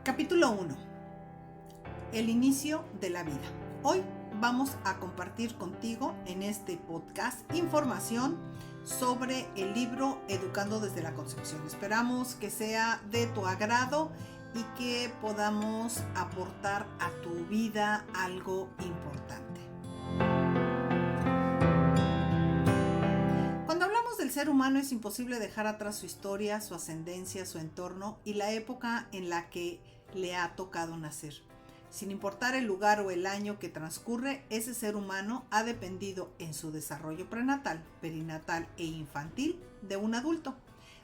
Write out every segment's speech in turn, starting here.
Capítulo 1. El inicio de la vida. Hoy vamos a compartir contigo en este podcast información sobre el libro Educando desde la Concepción. Esperamos que sea de tu agrado y que podamos aportar a tu vida algo importante. Cuando hablamos del ser humano es imposible dejar atrás su historia, su ascendencia, su entorno y la época en la que le ha tocado nacer. Sin importar el lugar o el año que transcurre, ese ser humano ha dependido en su desarrollo prenatal, perinatal e infantil de un adulto.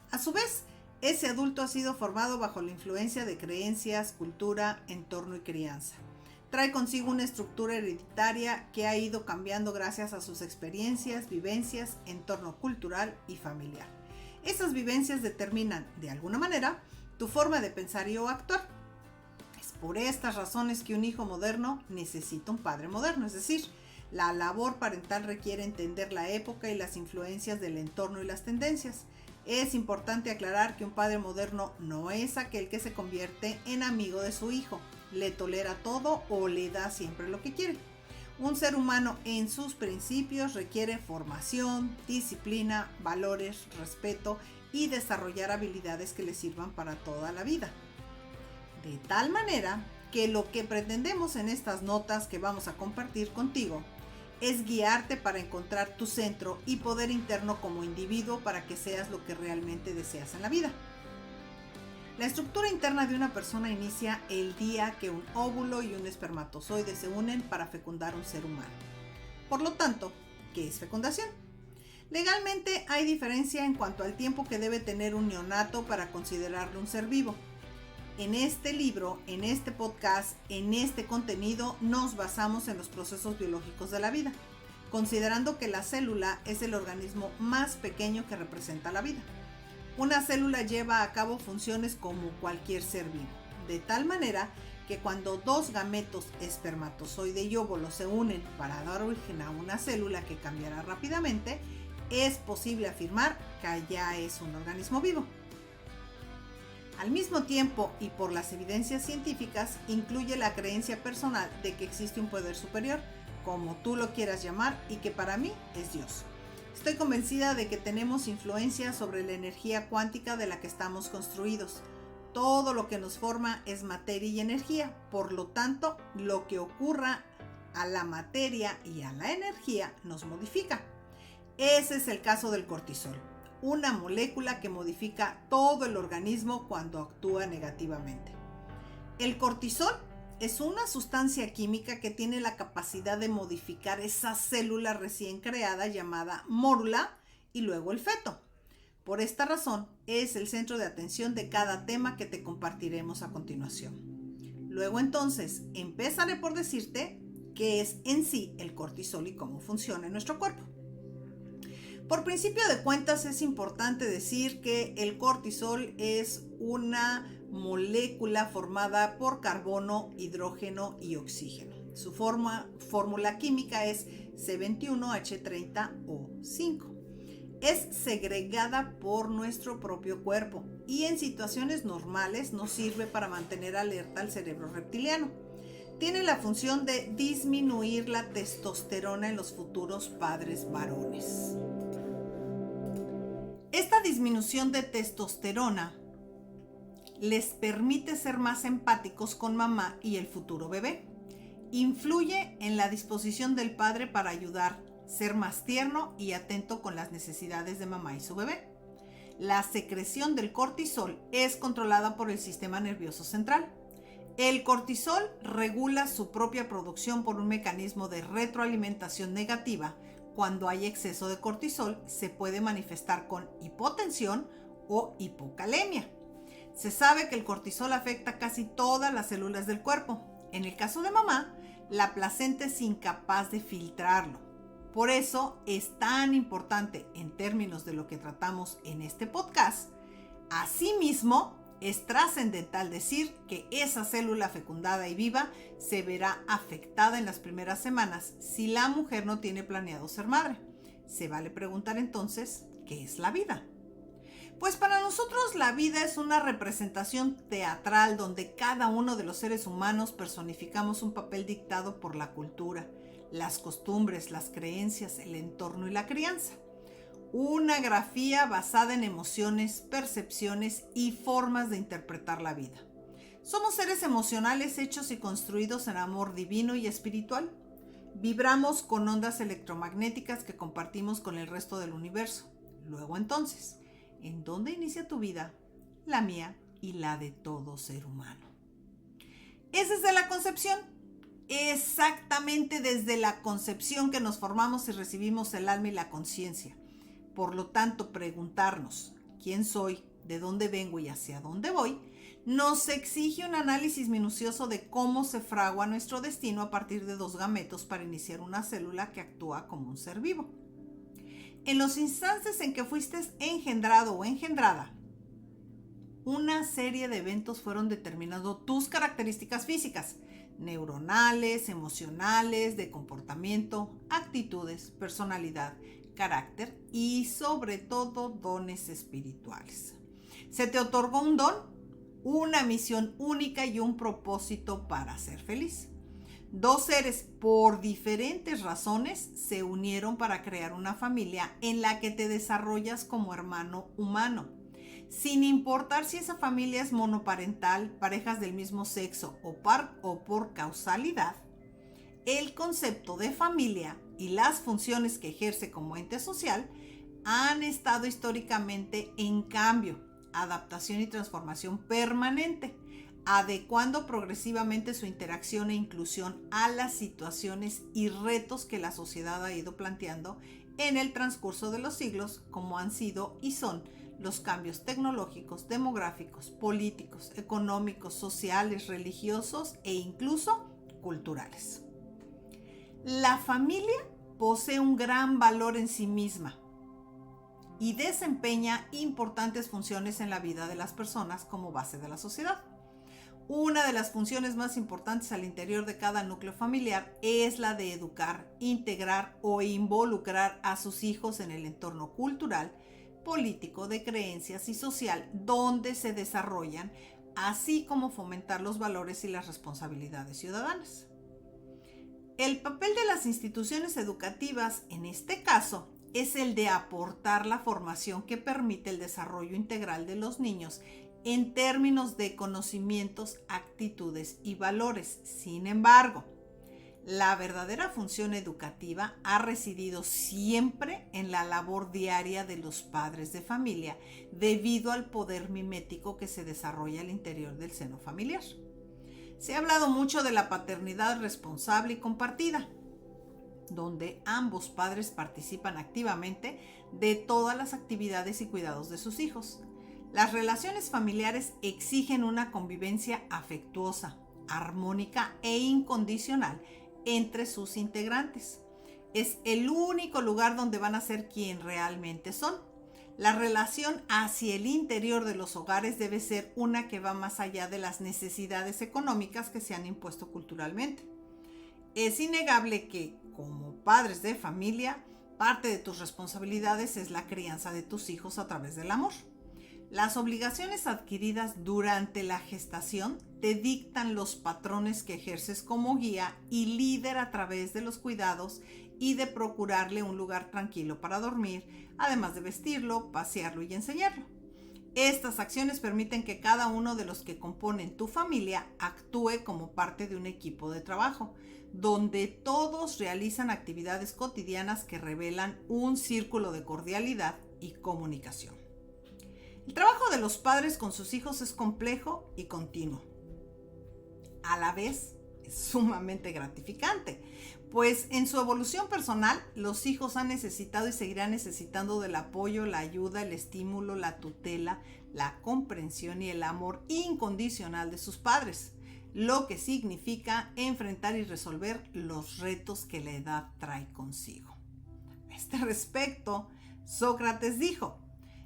A su vez, ese adulto ha sido formado bajo la influencia de creencias, cultura, entorno y crianza. Trae consigo una estructura hereditaria que ha ido cambiando gracias a sus experiencias, vivencias, entorno cultural y familiar. Esas vivencias determinan, de alguna manera, tu forma de pensar y o actuar. Es por estas razones que un hijo moderno necesita un padre moderno, es decir, la labor parental requiere entender la época y las influencias del entorno y las tendencias. Es importante aclarar que un padre moderno no es aquel que se convierte en amigo de su hijo, le tolera todo o le da siempre lo que quiere. Un ser humano en sus principios requiere formación, disciplina, valores, respeto y desarrollar habilidades que le sirvan para toda la vida. De tal manera que lo que pretendemos en estas notas que vamos a compartir contigo es guiarte para encontrar tu centro y poder interno como individuo para que seas lo que realmente deseas en la vida. La estructura interna de una persona inicia el día que un óvulo y un espermatozoide se unen para fecundar un ser humano. Por lo tanto, ¿qué es fecundación? Legalmente hay diferencia en cuanto al tiempo que debe tener un neonato para considerarlo un ser vivo. En este libro, en este podcast, en este contenido, nos basamos en los procesos biológicos de la vida, considerando que la célula es el organismo más pequeño que representa la vida. Una célula lleva a cabo funciones como cualquier ser vivo, de tal manera que cuando dos gametos, espermatozoide y óvulo, se unen para dar origen a una célula que cambiará rápidamente, es posible afirmar que ya es un organismo vivo. Al mismo tiempo, y por las evidencias científicas, incluye la creencia personal de que existe un poder superior, como tú lo quieras llamar, y que para mí es Dios. Estoy convencida de que tenemos influencia sobre la energía cuántica de la que estamos construidos. Todo lo que nos forma es materia y energía, por lo tanto, lo que ocurra a la materia y a la energía nos modifica. Ese es el caso del cortisol, una molécula que modifica todo el organismo cuando actúa negativamente. El cortisol es una sustancia química que tiene la capacidad de modificar esa célula recién creada llamada mórula y luego el feto. Por esta razón, es el centro de atención de cada tema que te compartiremos a continuación. Luego entonces, empezaré por decirte qué es en sí el cortisol y cómo funciona en nuestro cuerpo. Por principio de cuentas, es importante decir que el cortisol es una molécula formada por carbono, hidrógeno y oxígeno. Su fórmula química es C21H30O5. Es segregada por nuestro propio cuerpo y en situaciones normales nos sirve para mantener alerta al cerebro reptiliano. Tiene la función de disminuir la testosterona en los futuros padres varones. Esta disminución de testosterona les permite ser más empáticos con mamá y el futuro bebé. Influye en la disposición del padre para ayudar, ser más tierno y atento con las necesidades de mamá y su bebé. La secreción del cortisol es controlada por el sistema nervioso central. El cortisol regula su propia producción por un mecanismo de retroalimentación negativa. Cuando hay exceso de cortisol, se puede manifestar con hipotensión o hipocalemia. Se sabe que el cortisol afecta casi todas las células del cuerpo. En el caso de mamá, la placenta es incapaz de filtrarlo. Por eso es tan importante en términos de lo que tratamos en este podcast. Asimismo, es trascendental decir que esa célula fecundada y viva se verá afectada en las primeras semanas si la mujer no tiene planeado ser madre. Se vale preguntar entonces, ¿qué es la vida? Pues para nosotros la vida es una representación teatral donde cada uno de los seres humanos personificamos un papel dictado por la cultura, las costumbres, las creencias, el entorno y la crianza. Una grafía basada en emociones, percepciones y formas de interpretar la vida. Somos seres emocionales hechos y construidos en amor divino y espiritual. Vibramos con ondas electromagnéticas que compartimos con el resto del universo. Luego entonces, ¿en dónde inicia tu vida, la mía y la de todo ser humano? Es desde la concepción, exactamente desde la concepción que nos formamos y recibimos el alma y la conciencia. Por lo tanto, preguntarnos quién soy, de dónde vengo y hacia dónde voy, nos exige un análisis minucioso de cómo se fragua nuestro destino a partir de dos gametos para iniciar una célula que actúa como un ser vivo. En los instantes en que fuiste engendrado o engendrada, una serie de eventos fueron determinando tus características físicas, neuronales, emocionales, de comportamiento, actitudes, personalidad, carácter y sobre todo dones espirituales. Se te otorgó un don, una misión única y un propósito para ser feliz. Dos seres por diferentes razones se unieron para crear una familia en la que te desarrollas como hermano humano. Sin importar si esa familia es monoparental, parejas del mismo sexo o por causalidad, el concepto de familia y las funciones que ejerce como ente social han estado históricamente en cambio, adaptación y transformación permanente, adecuando progresivamente su interacción e inclusión a las situaciones y retos que la sociedad ha ido planteando en el transcurso de los siglos, como han sido y son los cambios tecnológicos, demográficos, políticos, económicos, sociales, religiosos e incluso culturales. La familia posee un gran valor en sí misma y desempeña importantes funciones en la vida de las personas como base de la sociedad. Una de las funciones más importantes al interior de cada núcleo familiar es la de educar, integrar o involucrar a sus hijos en el entorno cultural, político, de creencias y social donde se desarrollan, así como fomentar los valores y las responsabilidades ciudadanas. El papel de las instituciones educativas, en este caso, es el de aportar la formación que permite el desarrollo integral de los niños en términos de conocimientos, actitudes y valores. Sin embargo, la verdadera función educativa ha residido siempre en la labor diaria de los padres de familia, debido al poder mimético que se desarrolla al interior del seno familiar. Se ha hablado mucho de la paternidad responsable y compartida, donde ambos padres participan activamente de todas las actividades y cuidados de sus hijos. Las relaciones familiares exigen una convivencia afectuosa, armónica e incondicional entre sus integrantes. Es el único lugar donde van a ser quien realmente son. La relación hacia el interior de los hogares debe ser una que va más allá de las necesidades económicas que se han impuesto culturalmente. Es innegable que, como padres de familia, parte de tus responsabilidades es la crianza de tus hijos a través del amor. Las obligaciones adquiridas durante la gestación te dictan los patrones que ejerces como guía y líder a través de los cuidados y de procurarle un lugar tranquilo para dormir, además de vestirlo, pasearlo y enseñarlo. Estas acciones permiten que cada uno de los que componen tu familia actúe como parte de un equipo de trabajo, donde todos realizan actividades cotidianas que revelan un círculo de cordialidad y comunicación. El trabajo de los padres con sus hijos es complejo y continuo. A la vez, es sumamente gratificante, pues en su evolución personal, los hijos han necesitado y seguirán necesitando del apoyo, la ayuda, el estímulo, la tutela, la comprensión y el amor incondicional de sus padres, lo que significa enfrentar y resolver los retos que la edad trae consigo. A este respecto, Sócrates dijo: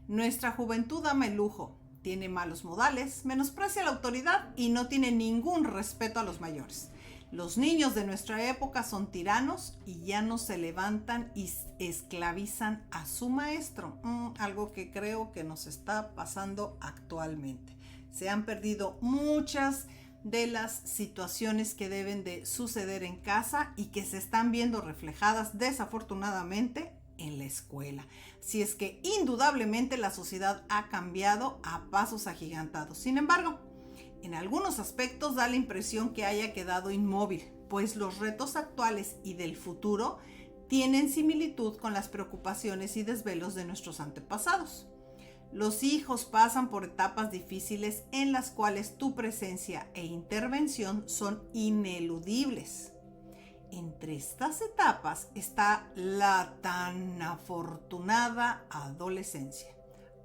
nuestra juventud ama el lujo, tiene malos modales, menosprecia la autoridad y no tiene ningún respeto a los mayores. Los niños de nuestra época son tiranos y ya no se levantan y esclavizan a su maestro. Algo que creo que nos está pasando actualmente. Se han perdido muchas de las situaciones que deben de suceder en casa y que se están viendo reflejadas desafortunadamente en la escuela. Si es que indudablemente la sociedad ha cambiado a pasos agigantados. Sin embargo, en algunos aspectos da la impresión que haya quedado inmóvil, pues los retos actuales y del futuro tienen similitud con las preocupaciones y desvelos de nuestros antepasados. Los hijos pasan por etapas difíciles en las cuales tu presencia e intervención son ineludibles. Entre estas etapas está la tan afortunada adolescencia.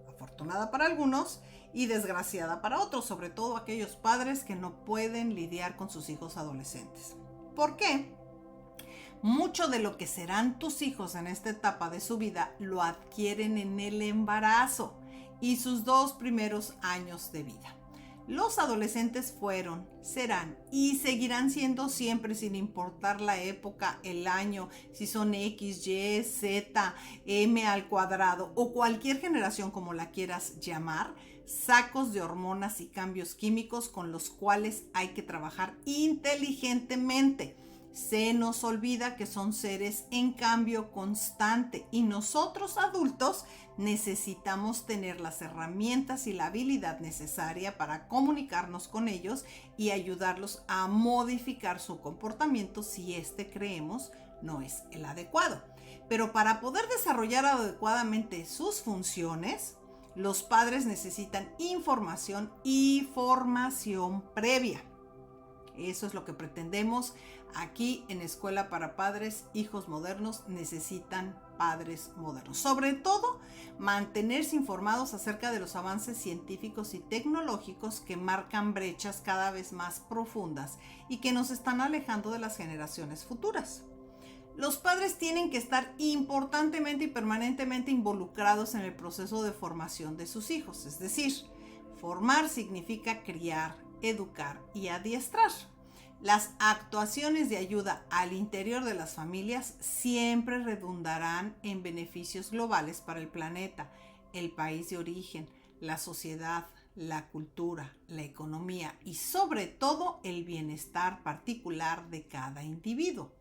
Afortunada para algunos y desgraciada para otros, sobre todo aquellos padres que no pueden lidiar con sus hijos adolescentes. ¿Por qué? Mucho de lo que serán tus hijos en esta etapa de su vida lo adquieren en el embarazo y sus 2 primeros años de vida. Los adolescentes fueron, serán y seguirán siendo siempre, sin importar la época, el año, si son X, Y, Z, M al cuadrado o cualquier generación como la quieras llamar, sacos de hormonas y cambios químicos con los cuales hay que trabajar inteligentemente. Se nos olvida que son seres en cambio constante y nosotros adultos necesitamos tener las herramientas y la habilidad necesaria para comunicarnos con ellos y ayudarlos a modificar su comportamiento si creemos no es el adecuado. Pero para poder desarrollar adecuadamente sus funciones, los padres necesitan información y formación previa. Eso es lo que pretendemos aquí en Escuela para Padres. Hijos modernos necesitan padres modernos. Sobre todo, mantenerse informados acerca de los avances científicos y tecnológicos que marcan brechas cada vez más profundas y que nos están alejando de las generaciones futuras. Los padres tienen que estar importantemente y permanentemente involucrados en el proceso de formación de sus hijos. Es decir, formar significa criar, educar y adiestrar. Las actuaciones de ayuda al interior de las familias siempre redundarán en beneficios globales para el planeta, el país de origen, la sociedad, la cultura, la economía y sobre todo el bienestar particular de cada individuo.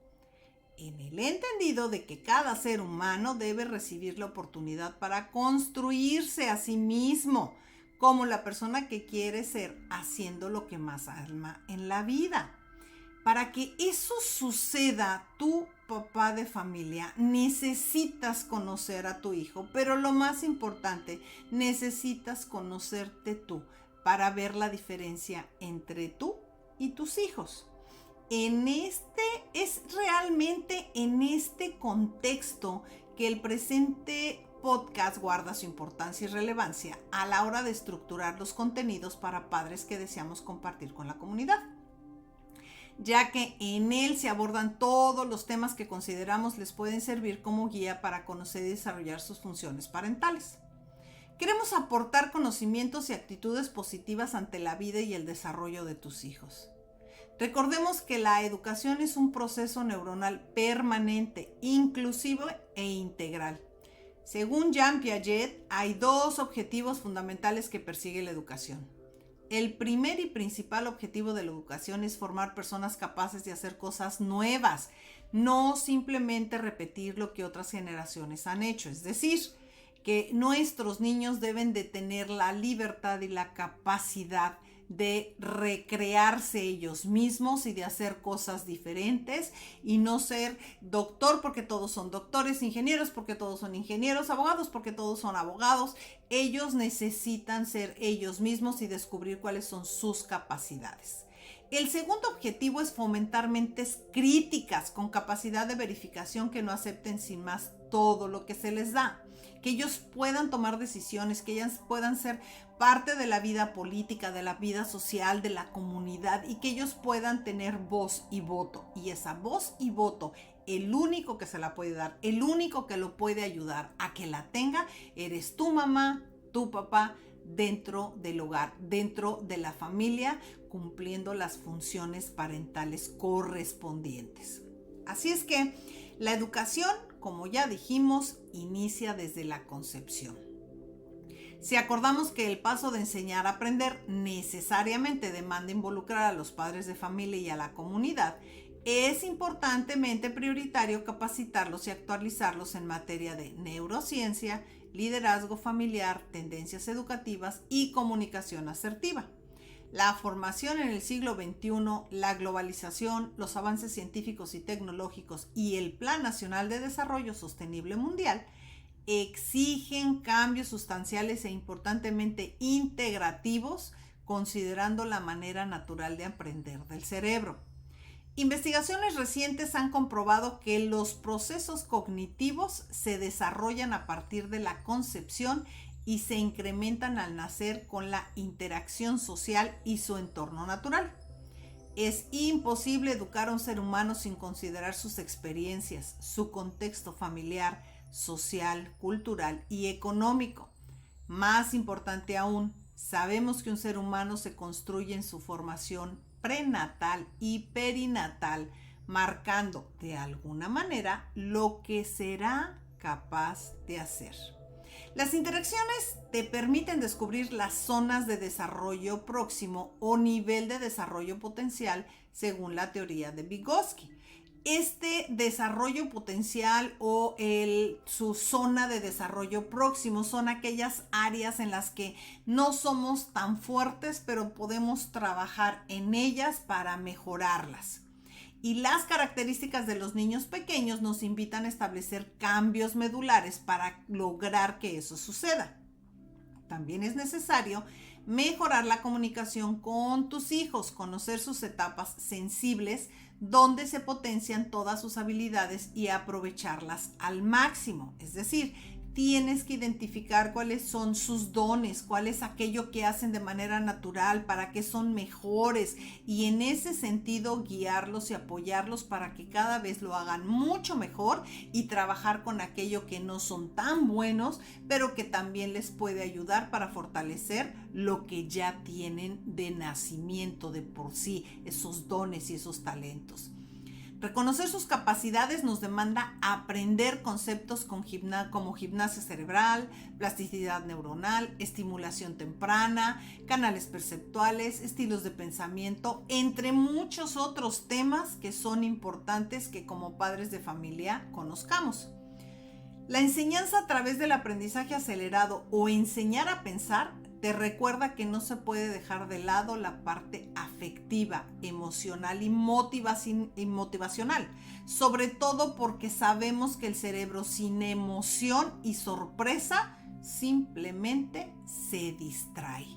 En el entendido de que cada ser humano debe recibir la oportunidad para construirse a sí mismo como la persona que quiere ser, haciendo lo que más ama en la vida. Para que eso suceda, tú, papá de familia, necesitas conocer a tu hijo, pero lo más importante, necesitas conocerte tú para ver la diferencia entre tú y tus hijos. Es realmente en este contexto que el presente podcast guarda su importancia y relevancia a la hora de estructurar los contenidos para padres que deseamos compartir con la comunidad, ya que en él se abordan todos los temas que consideramos les pueden servir como guía para conocer y desarrollar sus funciones parentales. Queremos aportar conocimientos y actitudes positivas ante la vida y el desarrollo de tus hijos. Recordemos que la educación es un proceso neuronal permanente, inclusivo e integral. Según Jean Piaget, hay 2 objetivos fundamentales que persigue la educación. El primer y principal objetivo de la educación es formar personas capaces de hacer cosas nuevas, no simplemente repetir lo que otras generaciones han hecho. Es decir, que nuestros niños deben de tener la libertad y la capacidad de recrearse ellos mismos y de hacer cosas diferentes y no ser doctor porque todos son doctores, ingenieros porque todos son ingenieros, abogados porque todos son abogados. Ellos necesitan ser ellos mismos y descubrir cuáles son sus capacidades. El segundo objetivo es fomentar mentes críticas con capacidad de verificación que no acepten sin más todo lo que se les da. Que ellos puedan tomar decisiones, que ellas puedan ser parte de la vida política, de la vida social, de la comunidad y que ellos puedan tener voz y voto. Y esa voz y voto, el único que se la puede dar, el único que lo puede ayudar a que la tenga, eres tu mamá, tu papá, dentro del hogar, dentro de la familia, cumpliendo las funciones parentales correspondientes. Así es que la educación, como ya dijimos, inicia desde la concepción. Si acordamos que el paso de enseñar a aprender necesariamente demanda involucrar a los padres de familia y a la comunidad, es importantemente prioritario capacitarlos y actualizarlos en materia de neurociencia, liderazgo familiar, tendencias educativas y comunicación asertiva. La formación en el siglo XXI, la globalización, los avances científicos y tecnológicos y el Plan Nacional de Desarrollo Sostenible Mundial exigen cambios sustanciales e importantemente integrativos, considerando la manera natural de aprender del cerebro. Investigaciones recientes han comprobado que los procesos cognitivos se desarrollan a partir de la concepción y se incrementan al nacer con la interacción social y su entorno natural. Es imposible educar a un ser humano sin considerar sus experiencias, su contexto familiar, social, cultural y económico. Más importante aún, sabemos que un ser humano se construye en su formación prenatal y perinatal, marcando de alguna manera lo que será capaz de hacer. Las interacciones te permiten descubrir las zonas de desarrollo próximo o nivel de desarrollo potencial según la teoría de Vygotsky. Este desarrollo potencial o su zona de desarrollo próximo son aquellas áreas en las que no somos tan fuertes, pero podemos trabajar en ellas para mejorarlas. Y las características de los niños pequeños nos invitan a establecer cambios medulares para lograr que eso suceda. También es necesario mejorar la comunicación con tus hijos, conocer sus etapas sensibles, donde se potencian todas sus habilidades y aprovecharlas al máximo. Es decir, tienes que identificar cuáles son sus dones, cuál es aquello que hacen de manera natural, para qué son mejores, y en ese sentido guiarlos y apoyarlos para que cada vez lo hagan mucho mejor, y trabajar con aquello que no son tan buenos, pero que también les puede ayudar para fortalecer lo que ya tienen de nacimiento de por sí, esos dones y esos talentos. Reconocer sus capacidades nos demanda aprender conceptos como gimnasia cerebral, plasticidad neuronal, estimulación temprana, canales perceptuales, estilos de pensamiento, entre muchos otros temas que son importantes que como padres de familia conozcamos. La enseñanza a través del aprendizaje acelerado o enseñar a pensar te recuerda que no se puede dejar de lado la parte afectiva, emocional y motivacional, sobre todo porque sabemos que el cerebro sin emoción y sorpresa simplemente se distrae.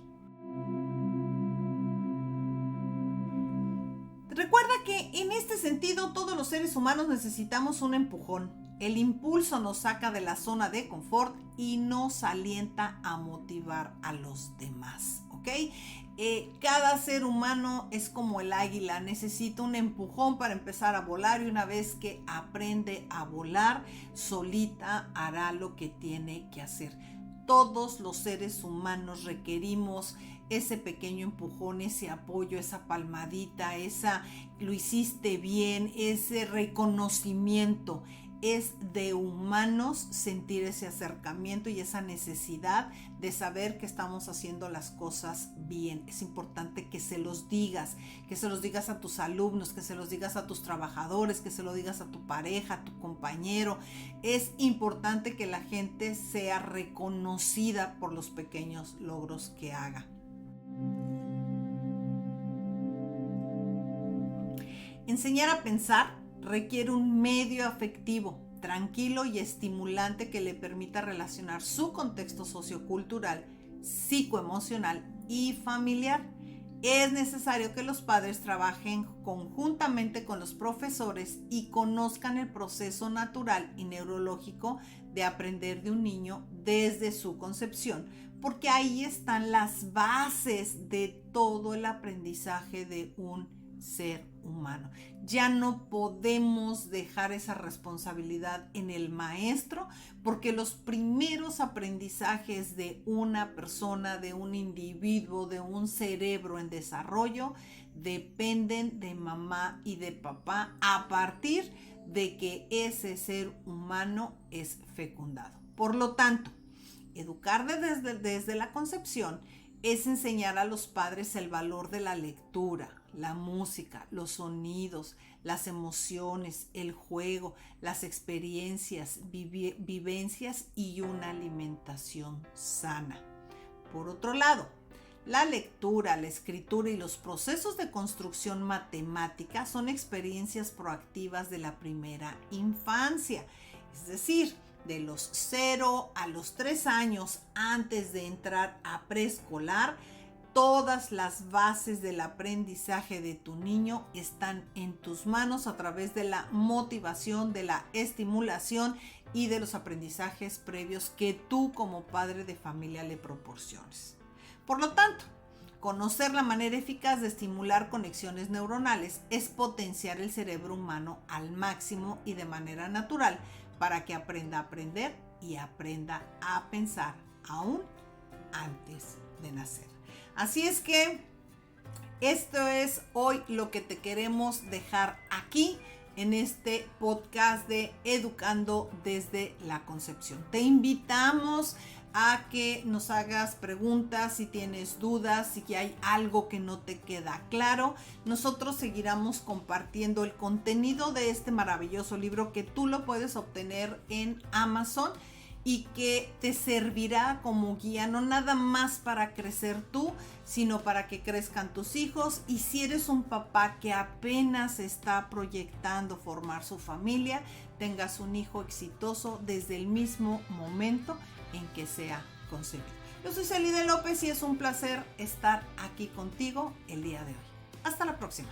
Recuerda que en este sentido todos los seres humanos necesitamos un empujón. El impulso nos saca de la zona de confort y nos alienta a motivar a los demás, ¿ok? Cada ser humano es como el águila, necesita un empujón para empezar a volar, y una vez que aprende a volar, solita hará lo que tiene que hacer. Todos los seres humanos requerimos ese pequeño empujón, ese apoyo, esa palmadita, lo hiciste bien, ese reconocimiento. Es de humanos sentir ese acercamiento y esa necesidad de saber que estamos haciendo las cosas bien. Es importante que se los digas a tus alumnos, que se los digas a tus trabajadores, que se lo digas a tu pareja, a tu compañero. Es importante que la gente sea reconocida por los pequeños logros que haga. Enseñar a pensar requiere un medio afectivo, tranquilo y estimulante que le permita relacionar su contexto sociocultural, psicoemocional y familiar. Es necesario que los padres trabajen conjuntamente con los profesores y conozcan el proceso natural y neurológico de aprender de un niño desde su concepción, porque ahí están las bases de todo el aprendizaje de un ser humano. Ya no podemos dejar esa responsabilidad en el maestro, porque los primeros aprendizajes de una persona, de un individuo, de un cerebro en desarrollo, dependen de mamá y de papá a partir de que ese ser humano es fecundado. Por lo tanto, educar desde la concepción es enseñar a los padres el valor de la lectura, la música, los sonidos, las emociones, el juego, las experiencias, vivencias y una alimentación sana. Por otro lado, la lectura, la escritura y los procesos de construcción matemática son experiencias proactivas de la primera infancia, es decir, de los 0 a los 3 años antes de entrar a preescolar. Todas las bases del aprendizaje de tu niño están en tus manos a través de la motivación, de la estimulación y de los aprendizajes previos que tú como padre de familia le proporciones. Por lo tanto, conocer la manera eficaz de estimular conexiones neuronales es potenciar el cerebro humano al máximo y de manera natural para que aprenda a aprender y aprenda a pensar aún antes de nacer. Así es que esto es hoy lo que te queremos dejar aquí en este podcast de Educando desde la Concepción. Te invitamos a que nos hagas preguntas si tienes dudas, si hay algo que no te queda claro. Nosotros seguiremos compartiendo el contenido de este maravilloso libro que tú lo puedes obtener en Amazon y que te servirá como guía, no nada más para crecer tú, sino para que crezcan tus hijos. Y si eres un papá que apenas está proyectando formar su familia, tengas un hijo exitoso desde el mismo momento en que sea concebido. Yo soy Celide López y es un placer estar aquí contigo el día de hoy. Hasta la próxima.